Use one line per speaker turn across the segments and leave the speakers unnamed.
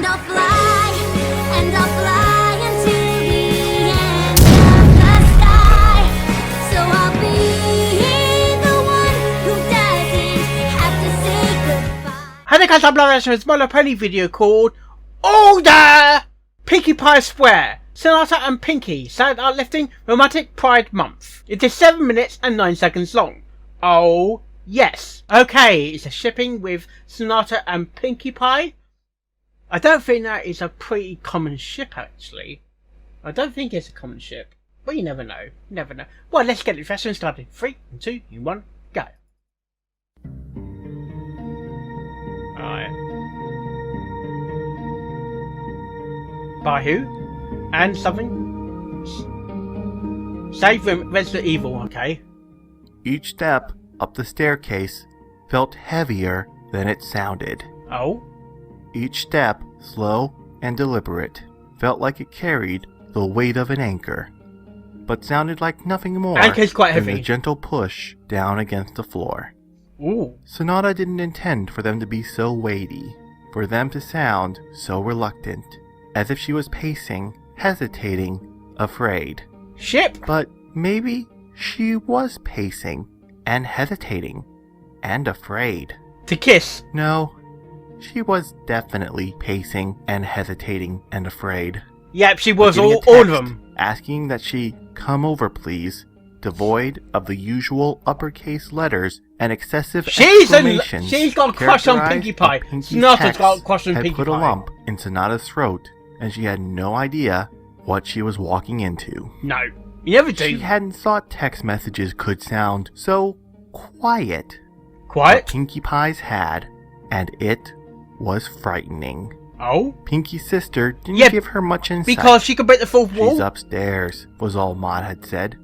I'll fly, and I'll fly into the end of the sky. So I'll be the one who doesn't have to say goodbye.
Hi there guys, I'm Lawrence, and it's my pony video called Order! Pinkie Pie Swear, Sonata and Pinkie, Sad Uplifting Romantic Pride Month. It is 7 minutes and 9 seconds long. Oh yes. Okay, it's a shipping with Sonata and Pinkie Pie. I don't think that is a pretty common ship actually. I don't think it's a common ship. But you never know. Never know. Well, let's get it first and started. 3, 2, 1, go. Alright. By who? And something? Save from Resident Evil, okay.
Each step up the staircase felt heavier than it sounded.
Oh?
Each step, slow and deliberate, felt like it carried the weight of an anchor, but sounded like nothing more
Anchor's quite
than
heavy.
a gentle push down against the floor.
Ooh.
Sonata didn't intend for them to be so weighty, for them to sound so reluctant, as if she was pacing, hesitating, afraid.
Ship?
But maybe she was pacing, and hesitating, and afraid.
To kiss?
No, she was definitely pacing and hesitating and afraid.
Yep, she was,
Getting a
all of
text
them.
asking that she come over please, devoid of the usual uppercase letters and excessive exclamations.
She's got a crush on Pinkie Pie. Sonata's got a crush on Pinkie
put a
Pie.
lump in Sonata's throat, and she had no idea what she was walking into.
No, you never do.
She hadn't thought text messages could sound so quiet.
Quiet?
But Pinkie Pie's had, and it was frightening.
Oh?
Pinkie's sister didn't give her much insight.
Because she could break the fourth wall?
She's upstairs, was all Maud had said.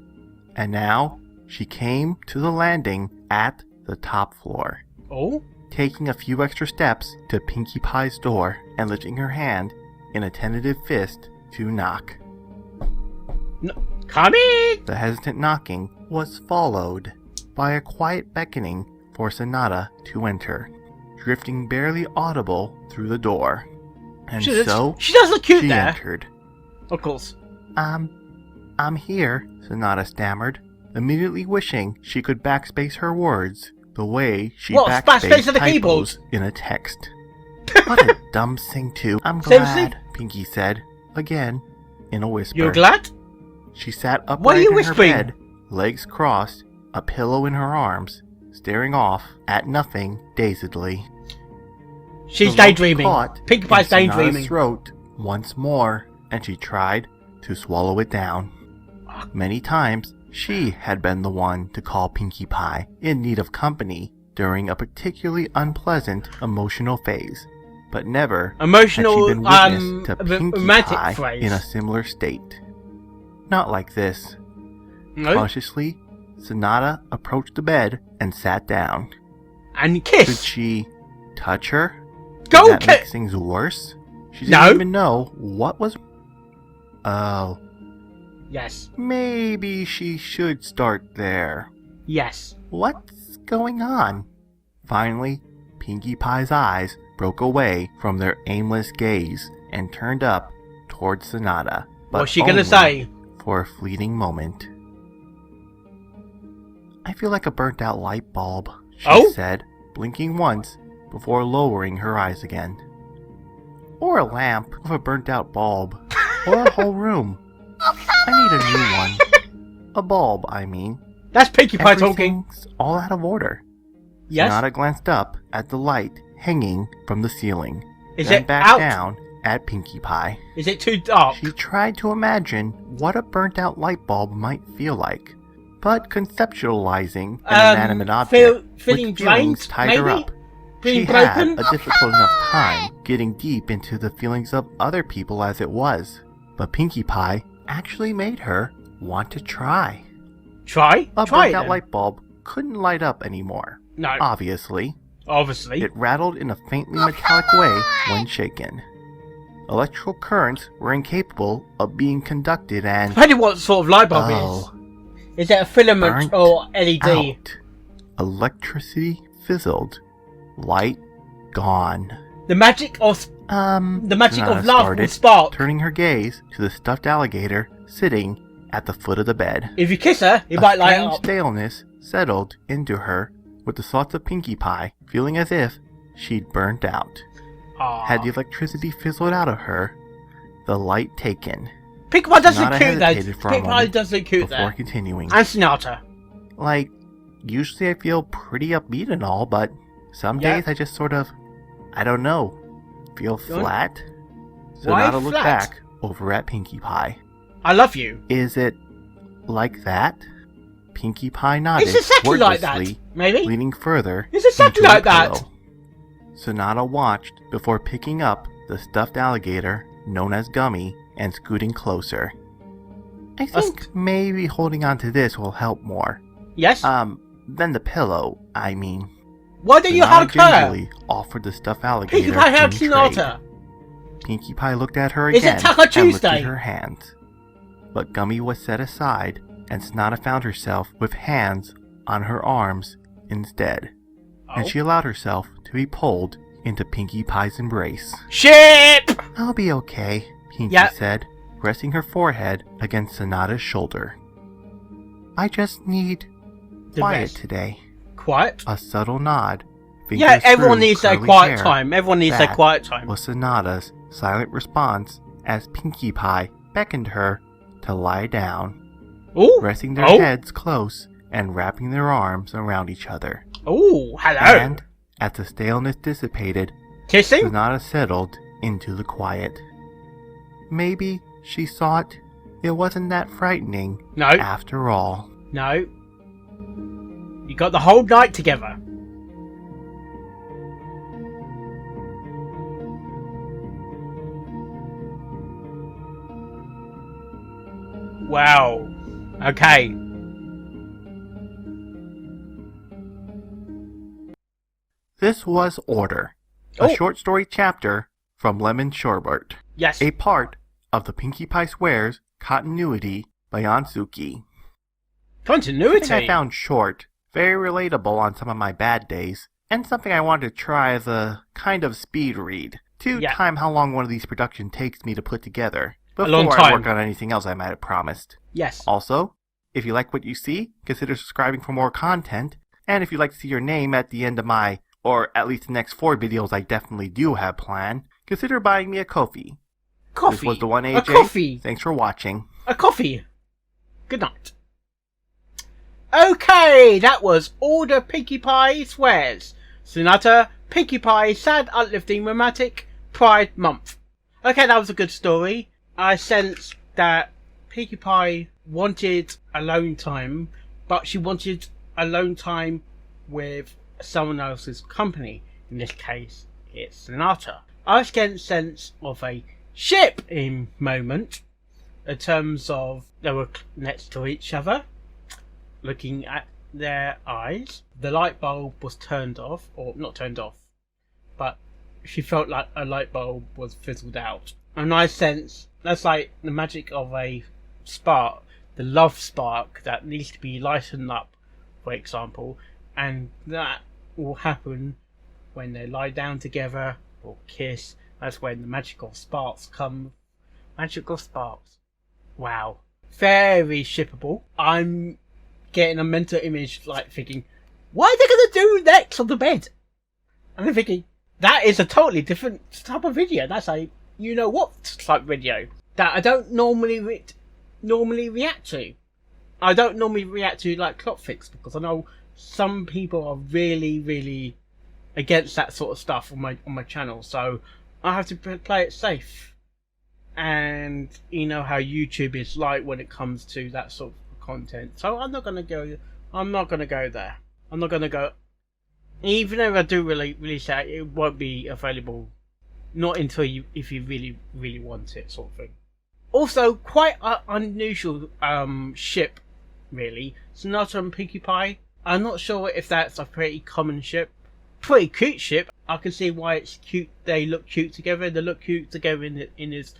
And now, she came to the landing at the top floor.
Oh?
Taking a few extra steps to Pinkie Pie's door and lifting her hand in a tentative fist to knock.
No. Come in!
The hesitant knocking was followed by a quiet beckoning for Sonata to enter, drifting barely audible through the door. And
she
so
does look cute
she
there.
entered.
Of course.
I'm here, Sonata stammered, immediately wishing she could backspace her words the way she
backspace of the
typos in a text. What a dumb thing to. I'm glad, Pinkie said, again, in a whisper.
You're glad?
She sat upright
What are you
in
whispering?
her bed, legs crossed, a pillow in her arms, staring off at nothing dazedly.
She's
The lump
daydreaming.
caught
Pinkie Pie's
in Sonata's
daydreaming.
throat once more, and she tried to swallow it down. Many times, she had been the one to call Pinkie Pie in need of company during a particularly unpleasant emotional phase, but never had she been witness to Pinkie
romantic
Pie
phrase.
in a similar state. Not like this.
No?
Cautiously, Sonata approached the bed and sat down.
And
Could
kiss.
she touch her?
Go
Did that make
kiss.
things worse? She
No.
didn't even know what was... Oh,
Yes.
maybe she should start there.
Yes.
What's going on? Finally, Pinkie Pie's eyes broke away from their aimless gaze and turned up towards Sonata. But
What's she gonna
only
say?
for a fleeting moment. I feel like a burnt out light bulb, she said, blinking once before lowering her eyes again. Or a lamp of a burnt out bulb. Or a whole room. I need a new one. A bulb, I mean.
That's Pinkie Pie talking.
Everything's all out of order.
Yes?
Sonata glanced up at the light hanging from the ceiling.
Is
then
it
back
out?
down at Pinkie Pie.
Is it too dark?
She tried to imagine what a burnt out light bulb might feel like, but conceptualizing an inanimate object
feeling
with feelings
drained,
tied her
maybe?
up.
Being
She had
broken?
a difficult enough time getting deep into the feelings of other people as it was, but Pinkie Pie actually made her want to try.
Try?
A
Try
burnt out
it
light bulb couldn't light up anymore.
No.
Obviously.
Obviously.
It rattled in a faintly metallic way when shaken. Electrical currents were incapable of being conducted and...
Depending what sort of light bulb it is. Is it a filament
burnt
or LED?
out. Electricity fizzled. Light gone.
The magic of The magic
Sonata
of love will
started,
spark.
turning her gaze to the stuffed alligator sitting at the foot of the bed.
If you kiss her, it
A
might light
strange
up.
staleness settled into her with the thoughts of Pinkie Pie, feeling as if she'd burnt out.
Aww.
Had the electricity fizzled out of her, the light taken.
Pinkie Pie does look
Sonata
cute though.
hesitated for a
Pinkie Pie
moment
does look cute
before
there.
continuing.
And Sonata.
Like, usually I feel pretty upbeat and all, but some
Yeah.
days I just sort of, I don't know, feel flat.
Why
Sonata looked
flat?
back over at Pinkie Pie.
I love you.
Is it like that? Pinkie Pie nodded
It's exactly like that.
wordlessly,
Maybe.
leaning further
It's exactly
into her
like that.
pillow. Sonata watched before picking up the stuffed alligator known as Gummy and scooting closer. I think maybe holding on to this will help more.
Yes.
Than the pillow, I mean.
Why don't you hug
Sonata
her?
gingerly offered the stuffed alligator
Pinkie Pie hugs
in
Sonata.
trade. Pinkie Pie looked at her
Is it
again
Taco
and
Tuesday?
lifted her hands. But Gummy was set aside, and Sonata found herself with hands on her arms instead. And she allowed herself to be pulled into Pinkie Pie's embrace.
Ship!
I'll be okay, Pinkie
Yep.
said, resting her forehead against Sonata's shoulder. I just need quiet
rest.
today.
Quiet?
A subtle nod.
Yeah,
fingers
everyone
through
needs their
curly
quiet
hair.
time. Everyone needs their
That
quiet time.
was Sonata's silent response as Pinkie Pie beckoned her to lie down,
Ooh.
resting their
Oh.
heads close and wrapping their arms around each other.
Ooh, hello.
And, as the staleness dissipated,
Kissing?
Sonata settled into the quiet. Maybe, she thought, it wasn't that frightening
No.
after all.
No. You got the whole night together. Wow. Okay.
This was Order, a
Oh.
short story chapter from Lemon Shorbet,
Yes.
a part of the Pinkie Pie Swears continuity by Annasukis.
Continuity.
I found short, very relatable on some of my bad days, and something I wanted to try as a kind of speed read to
Yeah.
time how long one of these productions takes me to put together before
long
I
time.
work on anything else I might have promised.
Yes.
Also, if you like what you see, consider subscribing for more content, and if you'd like to see your name at the end of my, or at least the next 4 videos I definitely do have planned, consider buying me a Ko-fi.
Coffee.
This was the one,
A
AJ.
coffee.
Thanks for watching.
A coffee. Good night. Okay, that was Order Pinkie Pie Swears. Sonata Pinkie Pie Sad Uplifting Romantic Pride Month. Okay, that was a good story. I sensed that Pinkie Pie wanted alone time, but she wanted alone time with someone else's company. In this case, it's Sonata. I was getting a sense of a ship in moment, in terms of they were next to each other, looking at their eyes. The light bulb was turned off, or not turned off, but she felt like a light bulb was fizzled out. And I sense that's like the magic of a spark, the love spark that needs to be lightened up, for example, and that will happen when they lie down together or kiss. That's when the magical sparks come. Magical sparks. Wow. Very shippable. I'm getting a mental image like thinking, what are they going to do next on the bed? And I'm thinking, that is a totally different type of video. That's a you know what type video that I don't normally react to. I don't normally react to like clock fix because I know some people are really against that sort of stuff on my channel. So I have to play it safe. And you know how YouTube is like when it comes to that sort of content. So I'm not gonna go there. I'm not gonna go. Even though I do really say it won't be available, not until if you really want it, sort of thing. Also, quite an unusual ship, really. Sonata and Pinkie Pie. I'm not sure if that's a pretty common ship. Pretty cute ship. I can see why it's cute. They look cute together. They look cute together in this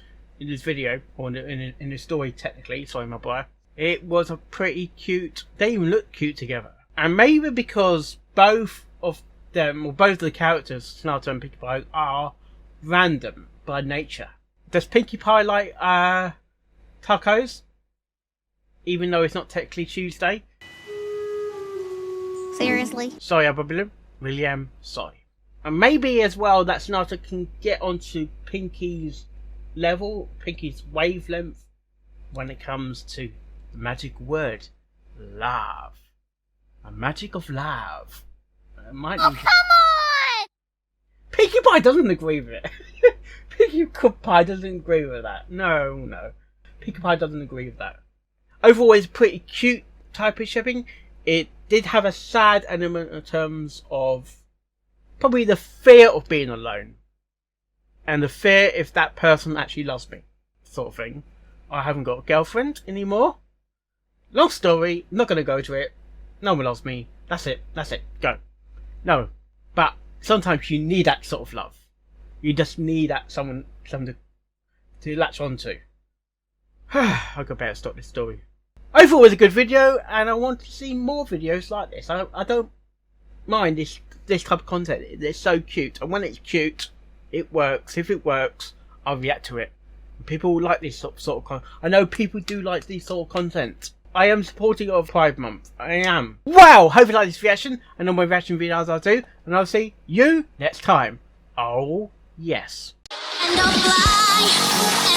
video, or in the story technically. Sorry, my boy. It was a pretty cute. They even look cute together. And maybe because both of them, or both of the characters, Sonata and Pinkie Pie, are random by nature. Does Pinkie Pie like tacos? Even though it's not technically Tuesday?
Seriously?
Sorry, William, sorry. And maybe as well that Sonata can get onto Pinkie's level, Pinkie's wavelength, when it comes to the magic word, love. A magic of love. It might
Oh,
be...
come on!
Pinkie Pie doesn't agree with it. Pinkie Pie doesn't agree with that. No. Pinkie Pie doesn't agree with that. Overall, it's pretty cute type of shipping. It did have a sad element in terms of probably the fear of being alone. And the fear if that person actually loves me. Sort of thing. I haven't got a girlfriend anymore. Long story, not going to go to it. No one loves me. That's it. Go. No. But sometimes you need that sort of love. You just need that someone to latch onto. I could better stop this story. Overall, it's a good video, and I want to see more videos like this. I don't mind this type of content. It's so cute, and when it's cute, it works. If it works, I'll react to it. People like this sort of content. I know people do like this sort of content. I am supporting of Pride Month. I am. Wow! Hope you like this reaction, and all my reaction videos I do, and I'll see you next time. Oh, yes.
And I'll fly.